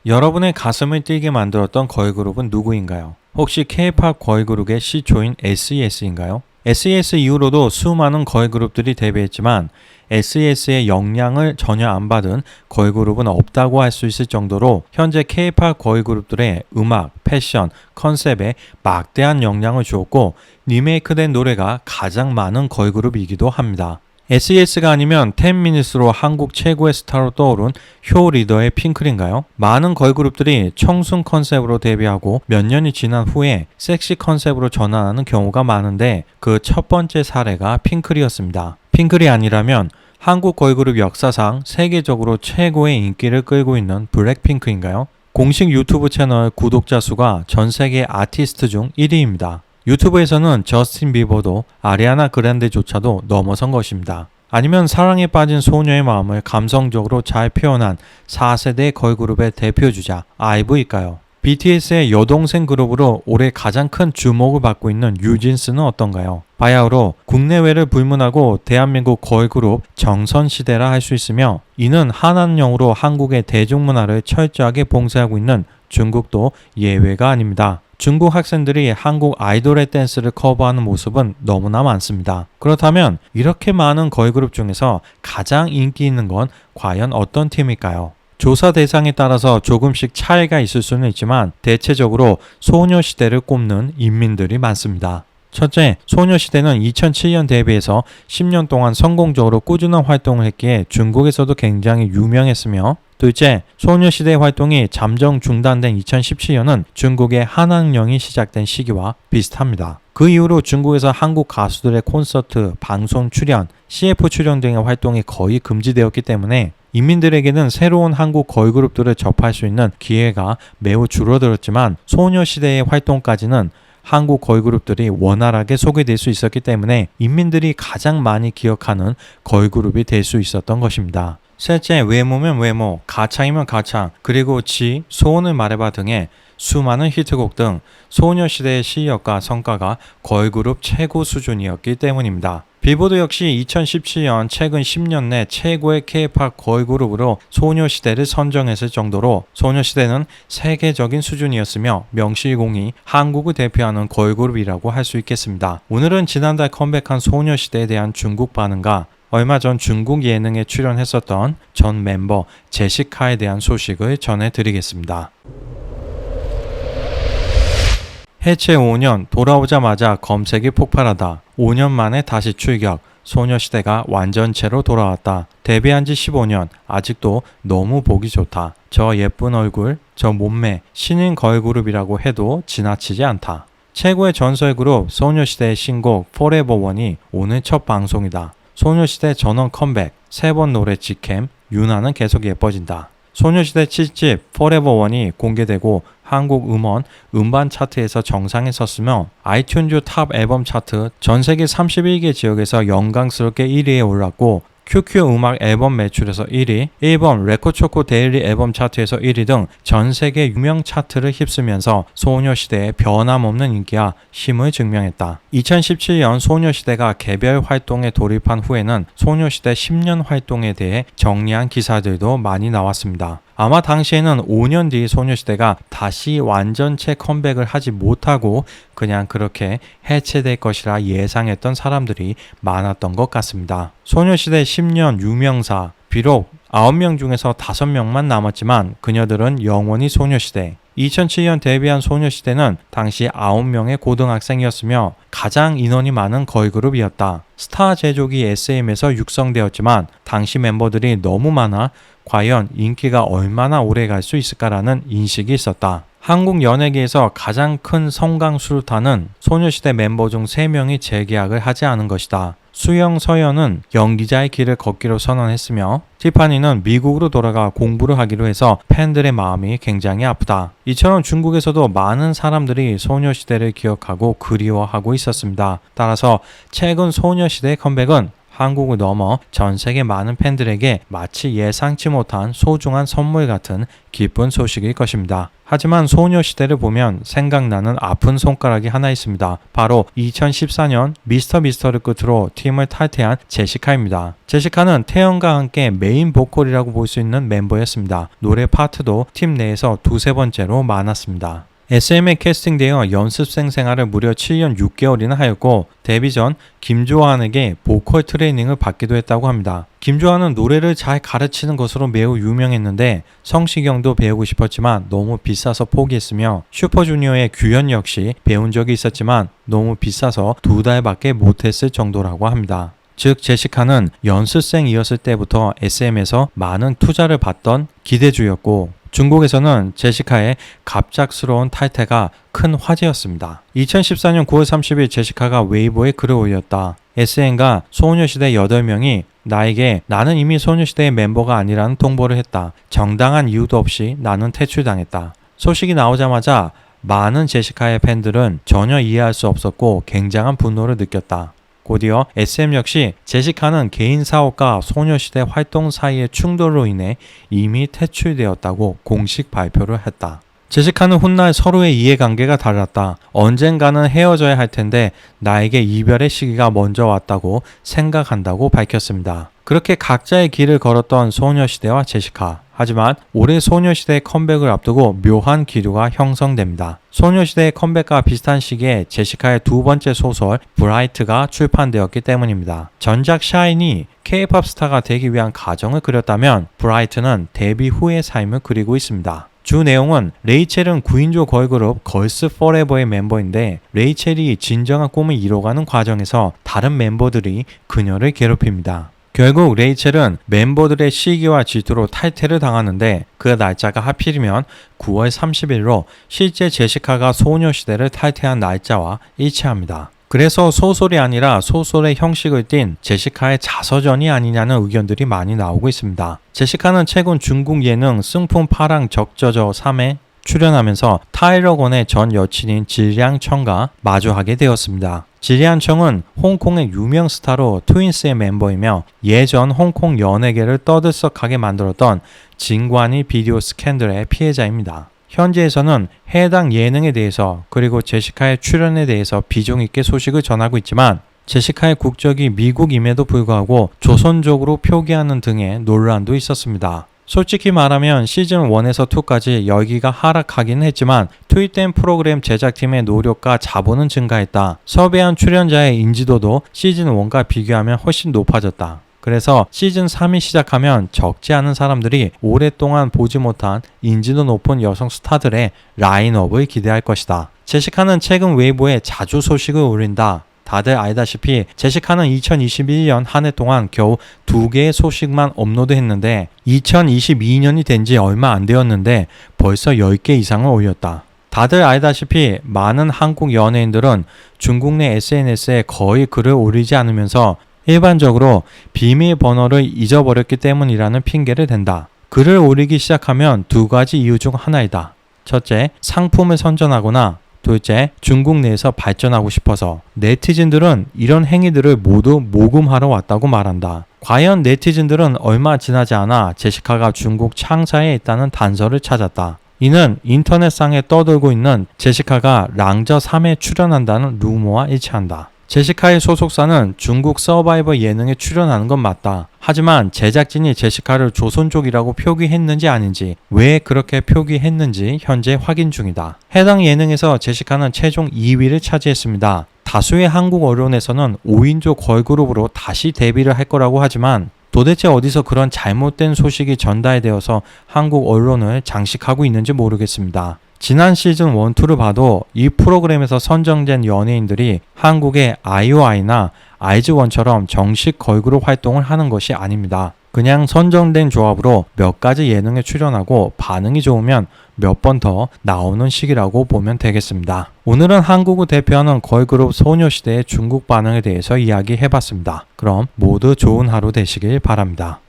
여러분의 가슴을 뛰게 만들었던 걸그룹은 누구인가요? 혹시 K-팝 걸그룹의 시초인 SES인가요? SES 이후로도 수많은 걸그룹들이 데뷔했지만 SES의 영향을 전혀 안 받은 걸그룹은 없다고 할 수 있을 정도로 현재 K-팝 걸그룹들의 음악, 패션, 컨셉에 막대한 영향을 주었고 리메이크된 노래가 가장 많은 걸그룹이기도 합니다. SES가 아니면 10미닛으로 한국 최고의 스타로 떠오른 효 리더의 핑클인가요? 많은 걸그룹들이 청순 컨셉으로 데뷔하고 몇 년이 지난 후에 섹시 컨셉으로 전환하는 경우가 많은데 그 첫 번째 사례가 핑클이었습니다. 핑클이 아니라면 한국 걸그룹 역사상 세계적으로 최고의 인기를 끌고 있는 블랙핑크인가요? 공식 유튜브 채널 구독자 수가 전 세계 아티스트 중 1위입니다. 유튜브에서는 저스틴 비버도 아리아나 그란데조차도 넘어선 것입니다. 아니면 사랑에 빠진 소녀의 마음을 감성적으로 잘 표현한 4세대 걸그룹의 대표주자 아이브일까요? BTS의 여동생 그룹으로 올해 가장 큰 주목을 받고 있는 뉴진스는 어떤가요? 바야흐로 국내외를 불문하고 대한민국 걸그룹 정선시대라 할 수 있으며 이는 한한령으로 한국의 대중문화를 철저하게 봉쇄하고 있는 중국도 예외가 아닙니다. 중국 학생들이 한국 아이돌의 댄스를 커버하는 모습은 너무나 많습니다. 그렇다면 이렇게 많은 걸그룹 중에서 가장 인기 있는 건 과연 어떤 팀일까요? 조사 대상에 따라서 조금씩 차이가 있을 수는 있지만 대체적으로 소녀시대를 꼽는 인민들이 많습니다. 첫째, 소녀시대는 2007년 데뷔해서 10년 동안 성공적으로 꾸준한 활동을 했기에 중국에서도 굉장히 유명했으며 둘째, 소녀시대 활동이 잠정 중단된 2017년은 중국의 한학령이 시작된 시기와 비슷합니다. 그 이후로 중국에서 한국 가수들의 콘서트, 방송 출연, CF 출연 등의 활동이 거의 금지되었기 때문에 인민들에게는 새로운 한국 걸그룹들을 접할 수 있는 기회가 매우 줄어들었지만 소녀시대의 활동까지는 한국 걸그룹들이 원활하게 소개될 수 있었기 때문에 인민들이 가장 많이 기억하는 걸그룹이 될 수 있었던 것입니다. 셋째, 외모면 외모, 가창이면 가창, 그리고 지, 소원을 말해봐 등의 수많은 히트곡 등 소녀시대의 실력과 성과가 걸그룹 최고 수준이었기 때문입니다. 빌보드 역시 2017년 최근 10년 내 최고의 K-팝 걸그룹으로 소녀시대를 선정했을 정도로 소녀시대는 세계적인 수준이었으며 명실공히 한국을 대표하는 걸그룹이라고 할 수 있겠습니다. 오늘은 지난달 컴백한 소녀시대에 대한 중국 반응과 얼마 전 중국 예능에 출연했었던 전 멤버 제시카에 대한 소식을 전해드리겠습니다. 해체 5년, 돌아오자마자 검색이 폭발하다. 5년 만에 다시 출격. 소녀시대가 완전체로 돌아왔다. 데뷔한 지 15년, 아직도 너무 보기 좋다. 저 예쁜 얼굴, 저 몸매, 신인 걸그룹이라고 해도 지나치지 않다. 최고의 전설 그룹 소녀시대의 신곡 Forever One이 오늘 첫 방송이다. 소녀시대 전원 컴백, 3번 노래 직캠, 유나는 계속 예뻐진다. 소녀시대 7집 Forever One이 공개되고 한국 음원 음반 차트에서 정상에 섰으며 아이튠즈 탑 앨범 차트 전 세계 31개 지역에서 영광스럽게 1위에 올랐고 QQ 음악 앨범 매출에서 1위, 일본 레코초코 데일리 앨범 차트에서 1위 등 전 세계 유명 차트를 휩쓰면서 소녀시대의 변함없는 인기와 힘을 증명했다. 2017년 소녀시대가 개별 활동에 돌입한 후에는 소녀시대 10년 활동에 대해 정리한 기사들도 많이 나왔습니다. 아마 당시에는 5년 뒤 소녀시대가 다시 완전체 컴백을 하지 못하고 그냥 그렇게 해체될 것이라 예상했던 사람들이 많았던 것 같습니다. 소녀시대 10년 유명사, 비록 9명 중에서 5명만 남았지만 그녀들은 영원히 소녀시대. 2007년 데뷔한 소녀시대는 당시 9명의 고등학생이었으며 가장 인원이 많은 걸그룹이었다. 스타 제조기 SM에서 육성되었지만 당시 멤버들이 너무 많아 과연 인기가 얼마나 오래 갈 수 있을까라는 인식이 있었다. 한국 연예계에서 가장 큰 성강수루타는 소녀시대 멤버 중 3명이 재계약을 하지 않은 것이다. 수영, 서연은 연기자의 길을 걷기로 선언했으며 티파니는 미국으로 돌아가 공부를 하기로 해서 팬들의 마음이 굉장히 아프다. 이처럼 중국에서도 많은 사람들이 소녀시대를 기억하고 그리워하고 있었습니다. 따라서 최근 소녀시대의 컴백은 한국을 넘어 전 세계 많은 팬들에게 마치 예상치 못한 소중한 선물 같은 기쁜 소식일 것입니다. 하지만 소녀시대를 보면 생각나는 아픈 손가락이 하나 있습니다. 바로 2014년 미스터를 끝으로 팀을 탈퇴한 제시카입니다. 제시카는 태연과 함께 메인 보컬이라고 볼 수 있는 멤버였습니다. 노래 파트도 팀 내에서 두세 번째로 많았습니다. SM에 캐스팅되어 연습생 생활을 무려 7년 6개월이나 하였고 데뷔 전 김조한에게 보컬 트레이닝을 받기도 했다고 합니다. 김조한은 노래를 잘 가르치는 것으로 매우 유명했는데 성시경도 배우고 싶었지만 너무 비싸서 포기했으며 슈퍼주니어의 규현 역시 배운 적이 있었지만 너무 비싸서 2달밖에 못했을 정도라고 합니다. 즉 제시카는 연습생이었을 때부터 SM에서 많은 투자를 받던 기대주였고 중국에서는 제시카의 갑작스러운 탈퇴가 큰 화제였습니다. 2014년 9월 30일 제시카가 웨이보에 글을 올렸다. SM과 소녀시대 8명이 나에게 나는 이미 소녀시대의 멤버가 아니라는 통보를 했다. 정당한 이유도 없이 나는 퇴출당했다. 소식이 나오자마자 많은 제시카의 팬들은 전혀 이해할 수 없었고 굉장한 분노를 느꼈다. 곧이어 SM 역시 제시카는 개인 사업과 소녀시대 활동 사이의 충돌로 인해 이미 퇴출되었다고 공식 발표를 했다. 제시카는 훗날 서로의 이해관계가 달랐다. 언젠가는 헤어져야 할 텐데 나에게 이별의 시기가 먼저 왔다고 생각한다고 밝혔습니다. 그렇게 각자의 길을 걸었던 소녀시대와 제시카. 하지만 올해 소녀시대의 컴백을 앞두고 묘한 기류가 형성됩니다. 소녀시대의 컴백과 비슷한 시기에 제시카의 두 번째 소설 브라이트가 출판되었기 때문입니다. 전작 샤인이 K-POP 스타가 되기 위한 가정을 그렸다면 브라이트는 데뷔 후의 삶을 그리고 있습니다. 주 내용은 레이첼은 9인조 걸그룹 걸스 포레버의 멤버인데 레이첼이 진정한 꿈을 이뤄가는 과정에서 다른 멤버들이 그녀를 괴롭힙니다. 결국 레이첼은 멤버들의 시기와 질투로 탈퇴를 당하는데 그 날짜가 하필이면 9월 30일로 실제 제시카가 소녀시대를 탈퇴한 날짜와 일치합니다. 그래서 소설이 아니라 소설의 형식을 띤 제시카의 자서전이 아니냐는 의견들이 많이 나오고 있습니다. 제시카는 최근 중국 예능 승풍 파랑 적저저 3에 출연하면서 타일러 권의 전 여친인 질량청과 마주하게 되었습니다. 질량청은 홍콩의 유명 스타로 트윈스의 멤버이며 예전 홍콩 연예계를 떠들썩하게 만들었던 진관이 비디오 스캔들의 피해자입니다. 현지에서는 해당 예능에 대해서 그리고 제시카의 출연에 대해서 비중 있게 소식을 전하고 있지만 제시카의 국적이 미국임에도 불구하고 조선족으로 표기하는 등의 논란도 있었습니다. 솔직히 말하면 시즌 1에서 2까지 열기가 하락하긴 했지만 투입된 프로그램 제작팀의 노력과 자본은 증가했다. 섭외한 출연자의 인지도도 시즌 1과 비교하면 훨씬 높아졌다. 그래서 시즌 3이 시작하면 적지 않은 사람들이 오랫동안 보지 못한 인지도 높은 여성 스타들의 라인업을 기대할 것이다. 제시카는 최근 웨이보에 자주 소식을 올린다. 다들 알다시피 제시카는 2021년 한 해 동안 겨우 2개의 소식만 업로드했는데 2022년이 된 지 얼마 안 되었는데 벌써 10개 이상을 올렸다. 다들 알다시피 많은 한국 연예인들은 중국 내 SNS에 거의 글을 올리지 않으면서 일반적으로 비밀번호를 잊어버렸기 때문이라는 핑계를 댄다. 글을 올리기 시작하면 두 가지 이유 중 하나이다. 첫째, 상품을 선전하거나 둘째, 중국 내에서 발전하고 싶어서. 네티즌들은 이런 행위들을 모두 모금하러 왔다고 말한다. 과연 네티즌들은 얼마 지나지 않아 제시카가 중국 창사에 있다는 단서를 찾았다. 이는 인터넷상에 떠돌고 있는 제시카가 랑저 3에 출연한다는 루머와 일치한다. 제시카의 소속사는 중국 서바이벌 예능에 출연하는 건 맞다. 하지만 제작진이 제시카를 조선족이라고 표기했는지 아닌지, 왜 그렇게 표기했는지 현재 확인 중이다. 해당 예능에서 제시카는 최종 2위를 차지했습니다. 다수의 한국 언론에서는 5인조 걸그룹으로 다시 데뷔를 할 거라고 하지만 도대체 어디서 그런 잘못된 소식이 전달되어서 한국 언론을 장식하고 있는지 모르겠습니다. 지난 시즌 1, 2를 봐도 이 프로그램에서 선정된 연예인들이 한국의 아이오아이나 아이즈원처럼 정식 걸그룹 활동을 하는 것이 아닙니다. 그냥 선정된 조합으로 몇 가지 예능에 출연하고 반응이 좋으면 몇 번 더 나오는 식이라고 보면 되겠습니다. 오늘은 한국을 대표하는 걸그룹 소녀시대의 중국 반응에 대해서 이야기해봤습니다. 그럼 모두 좋은 하루 되시길 바랍니다.